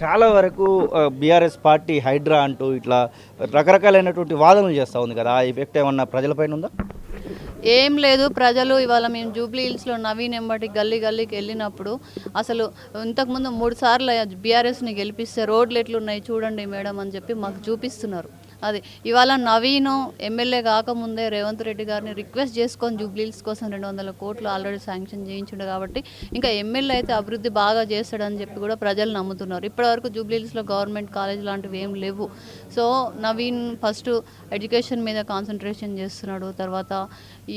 చాలా వరకు BRS party Hydraa అంటూ ఇట్లా రకరకాలైనటువంటి వాదనలు చేస్తూ ఉంది కదా, ఆ ఎఫెక్ట్ ఏమన్నా ప్రజలపైన ఉందా? ఏం లేదు. ప్రజలు ఇవాళ మేము జూబ్లీ హిల్స్లో నవీన్ ఎంబటి గల్లీ గల్లీకి వెళ్ళినప్పుడు అసలు ఇంతకుముందు 3 సార్లు బీఆర్ఎస్ని గెలిపిస్తే రోడ్లు ఎట్లున్నాయి చూడండి మేడం అని చెప్పి మాకు చూపిస్తున్నారు. అది ఇవాళ నవీను ఎమ్మెల్యే కాకముందే రేవంత్ రెడ్డి గారిని రిక్వెస్ట్ చేసుకొని జూబ్లీ హిల్స్ కోసం 200 కోట్లు ఆల్రెడీ శాంక్షన్ చేయించుండు కాబట్టి ఇంకా ఎమ్మెల్యే అయితే అభివృద్ధి బాగా చేస్తాడని చెప్పి కూడా ప్రజలు నమ్ముతున్నారు. ఇప్పటివరకు జూబ్లీ హిల్స్లో గవర్నమెంట్ కాలేజ్ లాంటివి ఏం లేవు. సో నవీన్ ఫస్ట్ ఎడ్యుకేషన్ మీద కాన్సన్ట్రేషన్ చేస్తున్నాడు. తర్వాత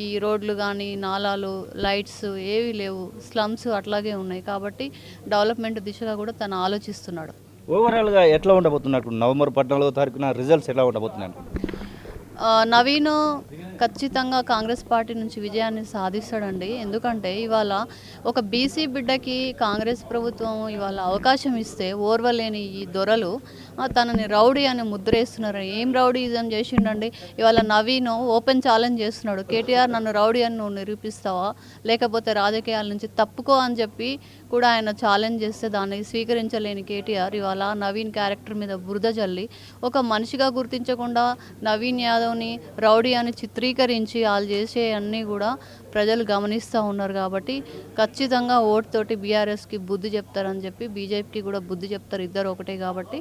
ఈ రోడ్లు కానీ నాలాలు లైట్స్ ఏవి లేవు, స్లమ్స్ అట్లాగే ఉన్నాయి. కాబట్టి డెవలప్మెంట్ దిశగా కూడా తను ఆలోచిస్తున్నాడు. ఓవరాల్గా ఎట్లా ఉండబోతున్నట్టు నవంబర్ 14వ తారీఖున రిజల్ట్స్ ఎలా ఉండబోతున్నాయి? నవీను ఖచ్చితంగా కాంగ్రెస్ పార్టీ నుంచి విజయాన్ని సాధిస్తాడండి. ఎందుకంటే ఇవాళ ఒక బీసీ బిడ్డకి కాంగ్రెస్ ప్రభుత్వం ఇవాళ అవకాశం ఇస్తే ఓర్వలేని ఈ దొరలు తనని రౌడీ అని ముద్రేస్తున్నారు. ఏం రౌడీజం చేసిండండి? ఇవాళ నవీను ఓపెన్ ఛాలెంజ్ చేస్తున్నాడు. కేటీఆర్ నన్ను రౌడీ అని నువ్వు నిరూపిస్తావా, లేకపోతే రాజకీయాల నుంచి తప్పుకో అని చెప్పి కూడా ఆయన ఛాలెంజ్ చేస్తే దాన్ని స్వీకరించలేని కేటీఆర్ ఇవాళ నవీన్ క్యారెక్టర్ మీద బురద జల్లి ఒక మనిషిగా గుర్తించకుండా నవీన్ యాదవ్ని రౌడీ అని చిత్రీకరించి వాళ్ళు చేసే అన్నీ కూడా ప్రజలు గమనిస్తూ ఉన్నారు. కాబట్టి ఖచ్చితంగా ఓటుతోటి బీఆర్ఎస్కి బుద్ధి చెప్తారని చెప్పి బీజేపీకి కూడా బుద్ధి చెప్తారు. ఇద్దరు ఒకటే కాబట్టి